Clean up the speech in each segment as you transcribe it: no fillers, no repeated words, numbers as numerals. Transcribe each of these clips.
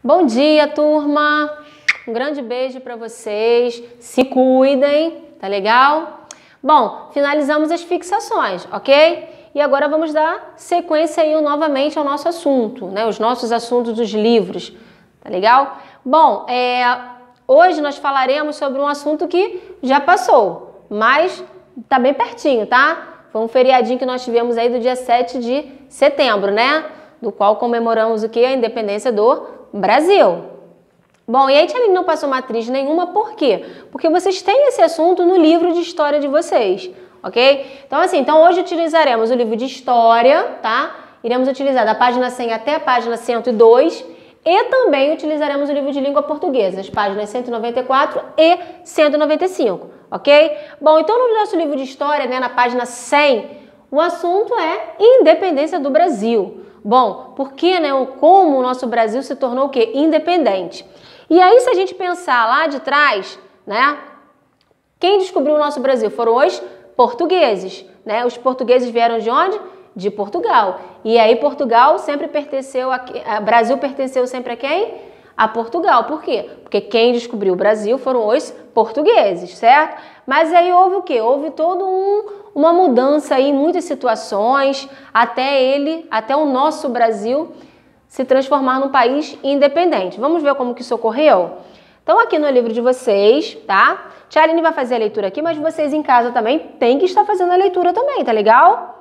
Bom dia, turma! Um grande beijo para vocês. Se cuidem, tá legal? Bom, finalizamos as fixações, ok? E agora vamos dar sequência aí novamente ao nosso assunto, né? Os nossos assuntos dos livros, tá legal? Bom, hoje nós falaremos sobre um assunto que já passou, mas tá bem pertinho, tá? Foi um feriadinho que nós tivemos aí do dia 7 de setembro, né? Do qual comemoramos o quê? A independência do Brasil. Bom, e aí tia Aline não passou matriz nenhuma, por quê? Porque vocês têm esse assunto no livro de história de vocês, ok? Então hoje utilizaremos o livro de história, tá? Iremos utilizar da página 100 até a página 102 e também utilizaremos o livro de língua portuguesa, as páginas 194 e 195, ok? Bom, então no nosso livro de história, né, na página 100, o assunto é independência do Brasil. Bom, porque, né, como o nosso Brasil se tornou o quê? Independente. E aí, se a gente pensar lá de trás, né, quem descobriu o nosso Brasil foram os portugueses, né? Os portugueses vieram de onde? De Portugal. E aí, Portugal sempre pertenceu Brasil pertenceu sempre a quem? A Portugal. Por quê? Porque quem descobriu o Brasil foram os portugueses, certo? Mas aí houve o quê? Houve todo uma mudança aí em muitas situações, até o nosso Brasil se transformar num país independente. Vamos ver como que isso ocorreu? Então, aqui no livro de vocês, tá? Tia Aline vai fazer a leitura aqui, mas vocês em casa também têm que estar fazendo a leitura também, tá legal?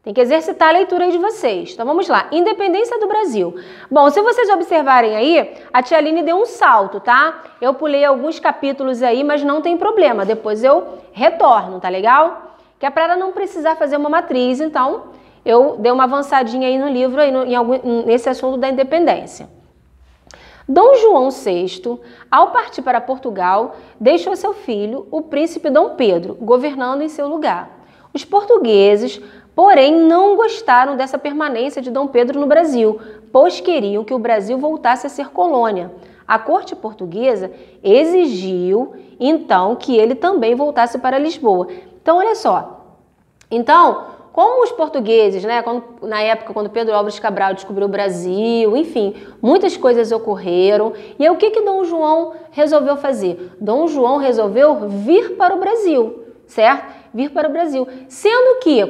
Tem que exercitar a leitura aí de vocês. Então, vamos lá. Independência do Brasil. Bom, se vocês observarem aí, a tia Aline deu um salto, tá? Eu pulei alguns capítulos aí, mas não tem problema. Depois eu retorno, tá legal? Que é para ela não precisar fazer uma matriz, então eu dei uma avançadinha aí no livro, aí nesse assunto da independência. Dom João VI, ao partir para Portugal, deixou seu filho, o príncipe Dom Pedro, governando em seu lugar. Os portugueses, porém, não gostaram dessa permanência de Dom Pedro no Brasil, pois queriam que o Brasil voltasse a ser colônia. A corte portuguesa exigiu, então, que ele também voltasse para Lisboa. Então, olha só. Então, como os portugueses, né, na época, quando Pedro Álvares Cabral descobriu o Brasil, enfim, muitas coisas ocorreram. E aí, o que Dom João resolveu fazer? Dom João resolveu vir para o Brasil, certo? Vir para o Brasil. Sendo que,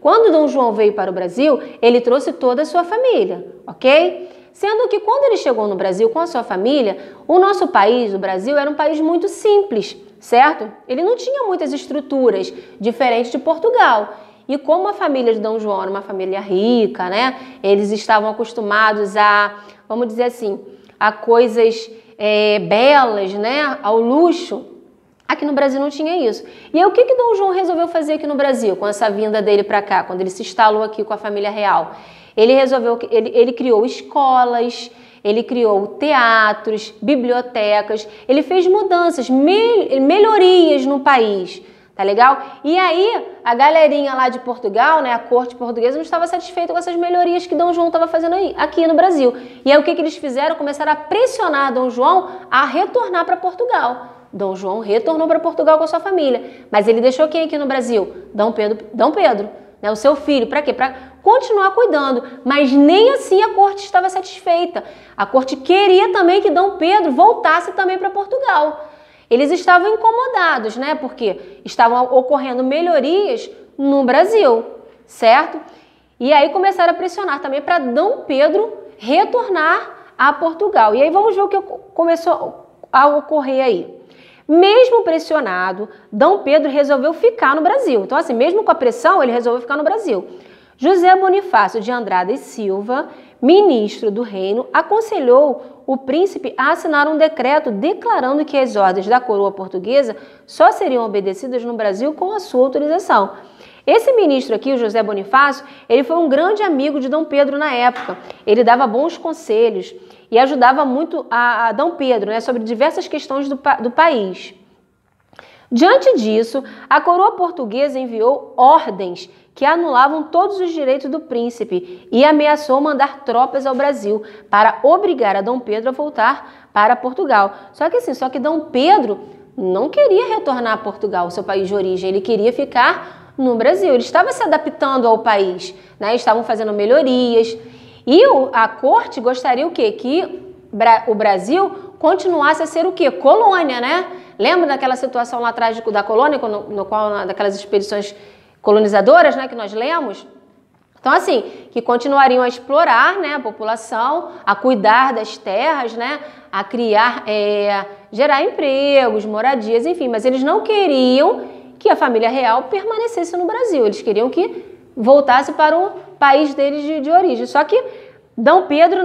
quando Dom João veio para o Brasil, ele trouxe toda a sua família, ok? Sendo que quando ele chegou no Brasil com a sua família, o nosso país, o Brasil, era um país muito simples, certo? Ele não tinha muitas estruturas, diferente de Portugal. E como a família de Dom João era uma família rica, né? Eles estavam acostumados a, vamos dizer assim, a coisas belas, né? Ao luxo. Aqui no Brasil não tinha isso. E aí o que Dom João resolveu fazer aqui no Brasil, com essa vinda dele para cá, quando ele se instalou aqui com a família real? Ele criou escolas, ele criou teatros, bibliotecas, ele fez mudanças, melhorias no país, tá legal? E aí, a galerinha lá de Portugal, né, a corte portuguesa, não estava satisfeita com essas melhorias que Dom João estava fazendo aqui no Brasil. E aí, o que eles fizeram? Começaram a pressionar Dom João a retornar para Portugal. Dom João retornou para Portugal com a sua família. Mas ele deixou quem aqui no Brasil? Dom Pedro, né, o seu filho. Para quê? Para continuar cuidando. Mas nem assim a corte estava satisfeita. A corte queria também que Dom Pedro voltasse também para Portugal. Eles estavam incomodados, né? Porque estavam ocorrendo melhorias no Brasil, certo? E aí começaram a pressionar também para Dom Pedro retornar a Portugal. E aí vamos ver o que começou a ocorrer aí. Mesmo pressionado, Dom Pedro resolveu ficar no Brasil. Então, assim, mesmo com a pressão, ele resolveu ficar no Brasil. José Bonifácio de Andrada e Silva, ministro do reino, aconselhou o príncipe a assinar um decreto declarando que as ordens da coroa portuguesa só seriam obedecidas no Brasil com a sua autorização. Esse ministro aqui, o José Bonifácio, ele foi um grande amigo de Dom Pedro na época. Ele dava bons conselhos e ajudava muito a Dom Pedro, né, sobre diversas questões do país. Diante disso, a coroa portuguesa enviou ordens que anulavam todos os direitos do príncipe e ameaçou mandar tropas ao Brasil para obrigar a Dom Pedro a voltar para Portugal. Só que Dom Pedro não queria retornar a Portugal, seu país de origem, ele queria ficar no Brasil. Ele estava se adaptando ao país, né? Estavam fazendo melhorias. E a corte gostaria o quê? Que o Brasil continuasse a ser o quê? Colônia, né? Lembra daquela situação lá atrás da colônia, daquelas expedições colonizadoras, né, que nós lemos? Então, assim, que continuariam a explorar, né, a população, a cuidar das terras, né, a criar, gerar empregos, moradias, enfim, mas eles não queriam que a família real permanecesse no Brasil, eles queriam que voltasse para o país deles de origem. Só que Dom Pedro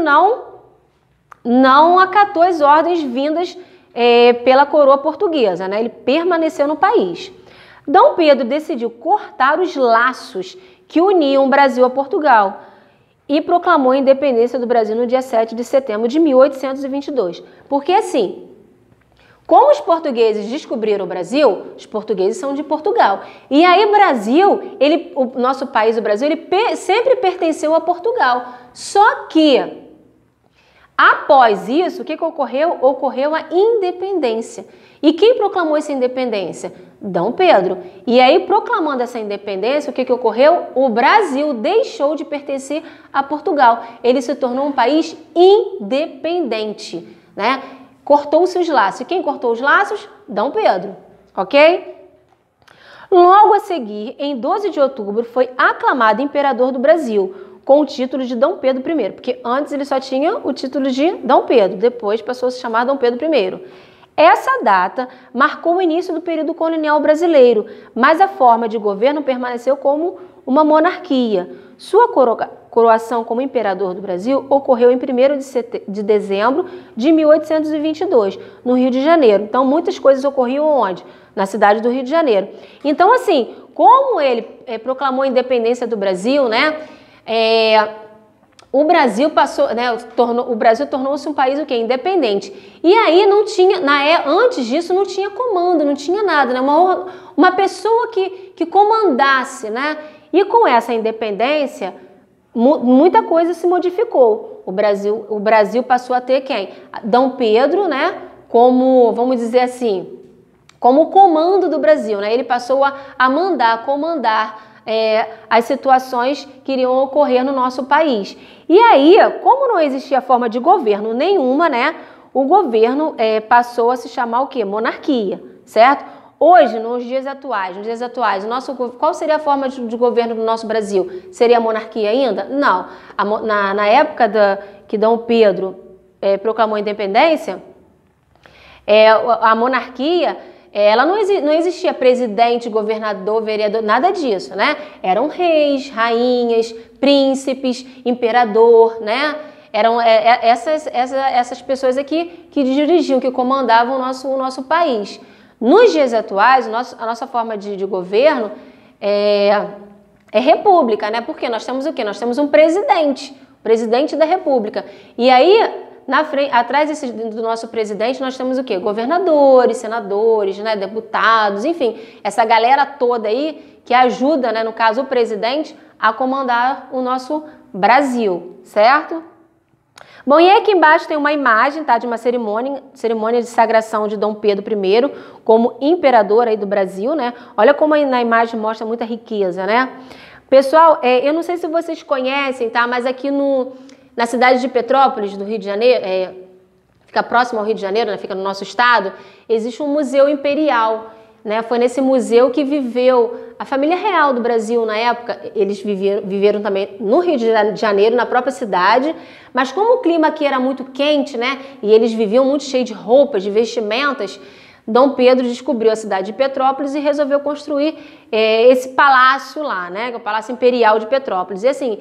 não acatou as ordens vindas pela coroa portuguesa, né, ele permaneceu no país. Dom Pedro decidiu cortar os laços que uniam o Brasil a Portugal e proclamou a independência do Brasil no dia 7 de setembro de 1822. Porque assim, como os portugueses descobriram o Brasil, os portugueses são de Portugal. E aí Brasil, o nosso país, o Brasil, ele sempre pertenceu a Portugal. Só que, após isso, o que ocorreu? Ocorreu a independência. E quem proclamou essa independência? Dom Pedro. E aí, proclamando essa independência, o que ocorreu? O Brasil deixou de pertencer a Portugal. Ele se tornou um país independente, né? Cortou-se os laços. E quem cortou os laços? Dom Pedro, ok? Logo a seguir, em 12 de outubro, foi aclamado imperador do Brasil, com o título de Dom Pedro I, porque antes ele só tinha o título de Dom Pedro, depois passou a se chamar Dom Pedro I. Essa data marcou o início do período colonial brasileiro, mas a forma de governo permaneceu como uma monarquia. Sua coroação como imperador do Brasil ocorreu em 1º de dezembro de 1822, no Rio de Janeiro. Então, muitas coisas ocorriam onde? Na cidade do Rio de Janeiro. Então, assim, como ele proclamou a independência do Brasil, né? O Brasil tornou-se um país o quê? Independente. E aí não tinha, antes disso não tinha comando, não tinha nada, né? Uma pessoa que comandasse, né? E com essa independência, muita coisa se modificou. O Brasil passou a ter quem? Dom Pedro, né? Como, vamos dizer assim, como comando do Brasil, né? Ele passou a mandar, comandar as situações que iriam ocorrer no nosso país. E aí, como não existia forma de governo nenhuma, né, o governo passou a se chamar o quê? Monarquia, certo? Hoje, nos dias atuais, qual seria a forma de governo do nosso Brasil? Seria a monarquia ainda? Não. Na época que Dom Pedro proclamou a independência, a monarquia, ela não existia presidente, governador, vereador, nada disso, né? Eram reis, rainhas, príncipes, imperador, né? Eram essas pessoas aqui que dirigiam, que comandavam o nosso país. Nos dias atuais, a nossa forma de governo é república, né? Porque nós temos o quê? Nós temos um presidente da república. E aí, atrás do nosso presidente, nós temos o quê? Governadores, senadores, né, deputados, enfim, essa galera toda aí que ajuda, né, no caso o presidente, a comandar o nosso Brasil, certo? Bom, e aqui embaixo tem uma imagem, tá, de uma cerimônia de sagração de Dom Pedro I como imperador aí do Brasil, né? Olha como aí na imagem mostra muita riqueza, né? Pessoal, eu não sei se vocês conhecem, tá, mas aqui na cidade de Petrópolis, do Rio de Janeiro, fica próximo ao Rio de Janeiro, né, fica no nosso estado, existe um museu imperial, né? Foi nesse museu que viveu a família real do Brasil na época. Eles viveram também no Rio de Janeiro, na própria cidade, mas como o clima aqui era muito quente, né, e eles viviam muito cheio de roupas, de vestimentas, Dom Pedro descobriu a cidade de Petrópolis e resolveu construir esse palácio lá, né, que é o Palácio Imperial de Petrópolis. E assim,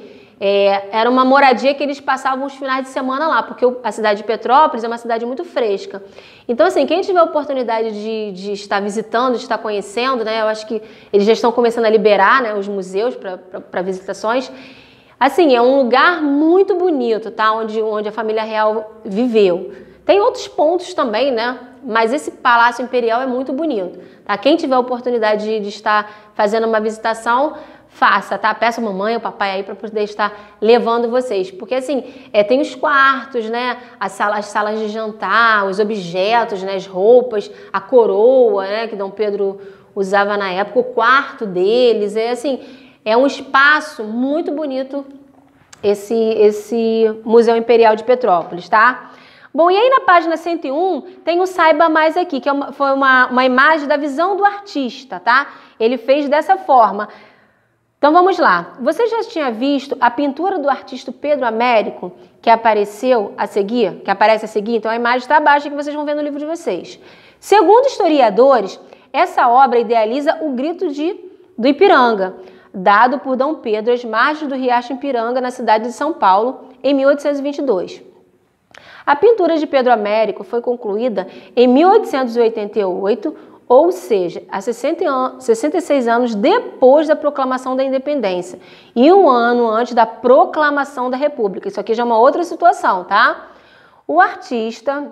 era uma moradia que eles passavam os finais de semana lá, porque a cidade de Petrópolis é uma cidade muito fresca. Então, assim, quem tiver a oportunidade de estar visitando, de estar conhecendo, né, eu acho que eles já estão começando a liberar, né, os museus para visitações. Assim, é um lugar muito bonito, tá, onde a família real viveu. Tem outros pontos também, né, mas esse Palácio Imperial é muito bonito, tá? Quem tiver a oportunidade de estar fazendo uma visitação, faça, tá? Peça a mamãe ou papai aí para poder estar levando vocês. Porque assim, tem os quartos, né? As salas de jantar, os objetos, né? As roupas, a coroa, né? Que Dom Pedro usava na época, o quarto deles. É assim, é um espaço muito bonito esse Museu Imperial de Petrópolis, tá? Bom, e aí na página 101 tem o Saiba Mais aqui, que foi uma imagem da visão do artista, tá? Ele fez dessa forma. Então vamos lá. Você já tinha visto a pintura do artista Pedro Américo, que aparece a seguir? Então a imagem está abaixo que vocês vão ver no livro de vocês. Segundo historiadores, essa obra idealiza o grito do Ipiranga, dado por Dom Pedro às margens do riacho Ipiranga, na cidade de São Paulo, em 1822. A pintura de Pedro Américo foi concluída em 1888, ou seja, há 66 anos depois da proclamação da independência e um ano antes da proclamação da República. Isso aqui já é uma outra situação, tá? O artista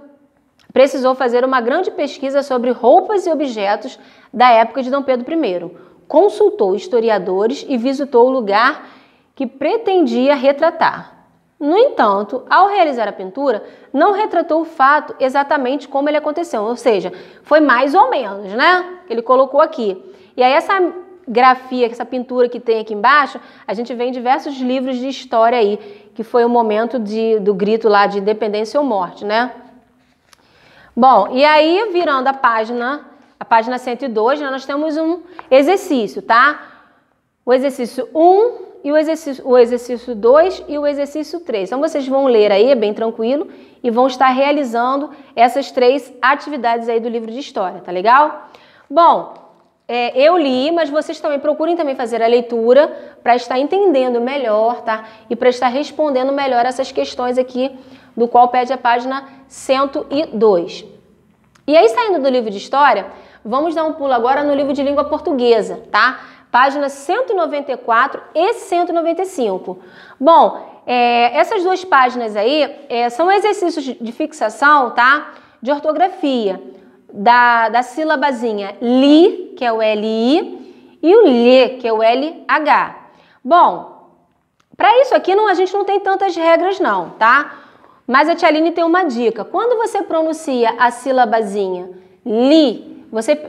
precisou fazer uma grande pesquisa sobre roupas e objetos da época de Dom Pedro I. Consultou historiadores e visitou o lugar que pretendia retratar. No entanto, ao realizar a pintura, não retratou o fato exatamente como ele aconteceu, ou seja, foi mais ou menos, né? Ele colocou aqui. E aí essa grafia, essa pintura que tem aqui embaixo, a gente vê em diversos livros de história aí, que foi o momento do grito lá de independência ou morte, né? Bom, e aí virando a página 102, nós temos um exercício, tá? O exercício 1 e o exercício 2 e o exercício 3. Então, vocês vão ler aí, é bem tranquilo, e vão estar realizando essas 3 atividades aí do livro de história, tá legal? Bom, eu li, mas vocês também procurem também fazer a leitura para estar entendendo melhor, tá? E para estar respondendo melhor essas questões aqui, do qual pede a página 102. E aí, saindo do livro de história, vamos dar um pulo agora no livro de língua portuguesa, tá? Páginas 194 e 195. Bom, essas 2 páginas aí são exercícios de fixação, tá? De ortografia, da sílabazinha li, que é o L-I, e o lhe, que é o L-H. Bom, para isso aqui a gente não tem tantas regras não, tá? Mas a tia Aline tem uma dica. Quando você pronuncia a sílabazinha li,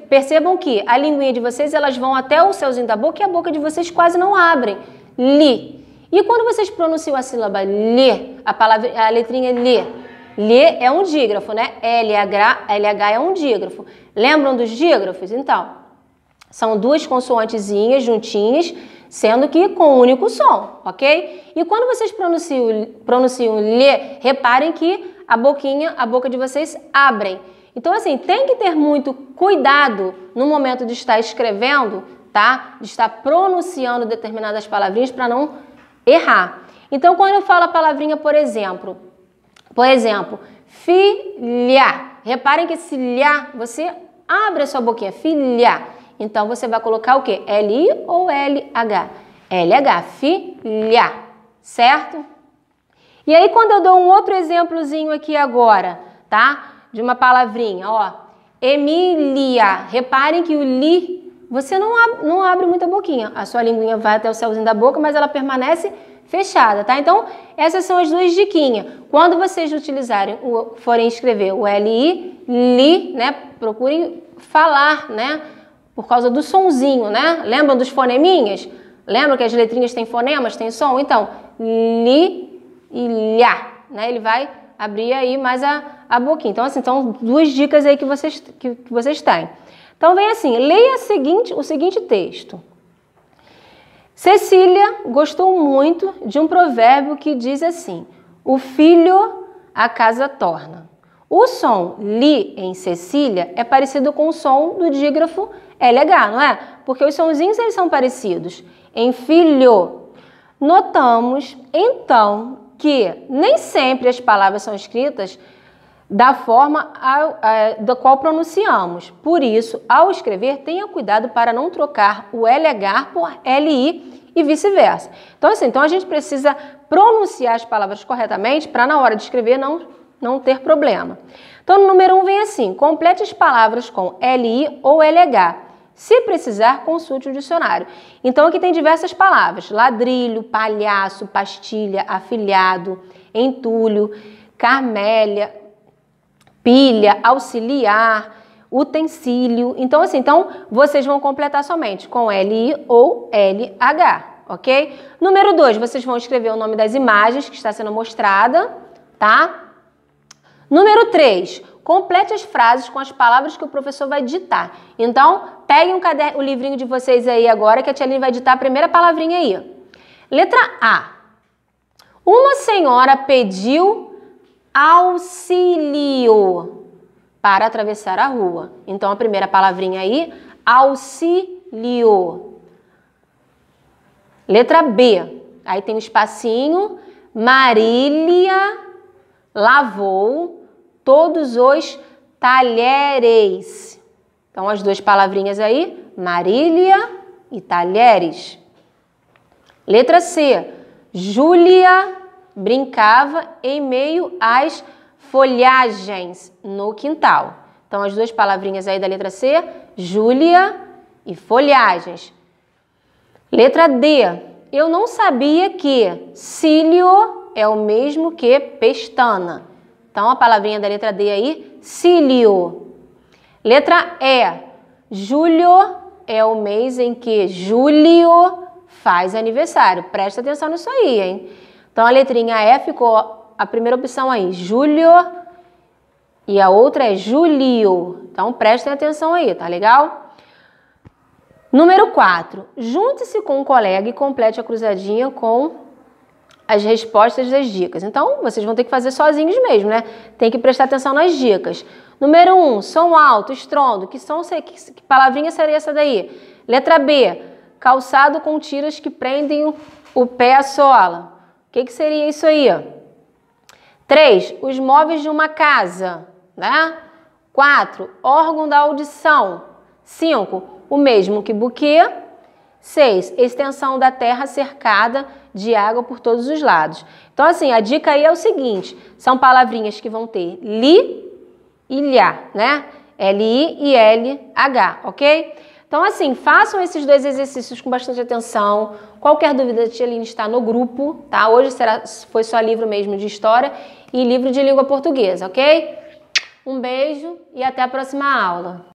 percebam que a linguinha de vocês, elas vão até o céuzinho da boca e a boca de vocês quase não abrem. Li. E quando vocês pronunciam a sílaba lhe, a letrinha lhe é um dígrafo, né? LH é um dígrafo. Lembram dos dígrafos? Então, são 2 consoantezinhas juntinhas, sendo que com um único som, ok? E quando vocês pronunciam lhe, reparem que a boca de vocês abrem. Então, assim, tem que ter muito cuidado no momento de estar escrevendo, tá? De estar pronunciando determinadas palavrinhas para não errar. Então, quando eu falo a palavrinha, por exemplo, filha. Reparem que esse lha, você abre a sua boquinha, filha. Então, você vai colocar o quê? L-I ou L-H? L-H, filha, certo? E aí, quando eu dou um outro exemplozinho aqui agora, tá? De uma palavrinha, ó, Emília. Reparem que o li, você não abre muita boquinha. A sua linguinha vai até o céuzinho da boca, mas ela permanece fechada, tá? Então, essas são as 2 diquinhas. Quando vocês forem escrever o L-I, li, né? Procurem falar, né? Por causa do sonzinho, né? Lembram dos foneminhas? Lembram que as letrinhas têm fonemas, têm som? Então, li e lhá, né? Ele vai abrir aí mais a boquinha. Então, assim, são 2 dicas aí que vocês têm. Então, vem assim, leia o seguinte texto. Cecília gostou muito de um provérbio que diz assim, o filho a casa torna. O som li em Cecília é parecido com o som do dígrafo LH, não é? Porque os sonzinhos eles são parecidos. Em filho, notamos, então, que nem sempre as palavras são escritas da forma da qual pronunciamos. Por isso, ao escrever, tenha cuidado para não trocar o LH por LI e vice-versa. Então, assim, a gente precisa pronunciar as palavras corretamente para na hora de escrever não ter problema. Então, no número 1 vem assim, complete as palavras com LI ou LH. Se precisar, consulte o dicionário. Então, aqui tem diversas palavras. Ladrilho, palhaço, pastilha, afilhado, entulho, carmélia, pilha, auxiliar, utensílio. Então, assim, vocês vão completar somente com LI ou LH, ok? Número 2, vocês vão escrever o nome das imagens que está sendo mostrada, tá? Número 3, complete as frases com as palavras que o professor vai ditar. Então, peguem o livrinho de vocês aí agora, que a tia Aline vai ditar a primeira palavrinha aí. Letra A. Uma senhora pediu auxílio para atravessar a rua. Então, a primeira palavrinha aí, auxílio. Letra B. Aí tem um espacinho. Marília lavou todos os talheres. Então, as duas palavrinhas aí, Marília e talheres. Letra C. Júlia brincava em meio às folhagens no quintal. Então, as duas palavrinhas aí da letra C, Júlia e folhagens. Letra D. Eu não sabia que cílio é o mesmo que pestana. Então, a palavrinha da letra D aí, cílio. Letra E. Julho é o mês em que Júlio faz aniversário. Presta atenção nisso aí, hein? Então, a letrinha E ficou a primeira opção aí, Júlio, e a outra é Julio. Então, prestem atenção aí, tá legal? Número 4. Junte-se com um colega e complete a cruzadinha com as respostas das dicas. Então, vocês vão ter que fazer sozinhos mesmo, né? Tem que prestar atenção nas dicas. Número 1, som alto, estrondo. Que palavrinha seria essa daí? Letra B, calçado com tiras que prendem o pé à sola. O que seria isso aí? 3, os móveis de uma casa, né? 4, órgão da audição. 5, o mesmo que buquê. 6, extensão da terra cercada de água por todos os lados. Então, assim, a dica aí é o seguinte, são palavrinhas que vão ter li e lhá, né? L-I e L-H, ok? Então, assim, façam esses dois exercícios com bastante atenção. Qualquer dúvida, a tia Aline está no grupo, tá? Hoje foi só livro mesmo de história e livro de língua portuguesa, ok? Um beijo e até a próxima aula.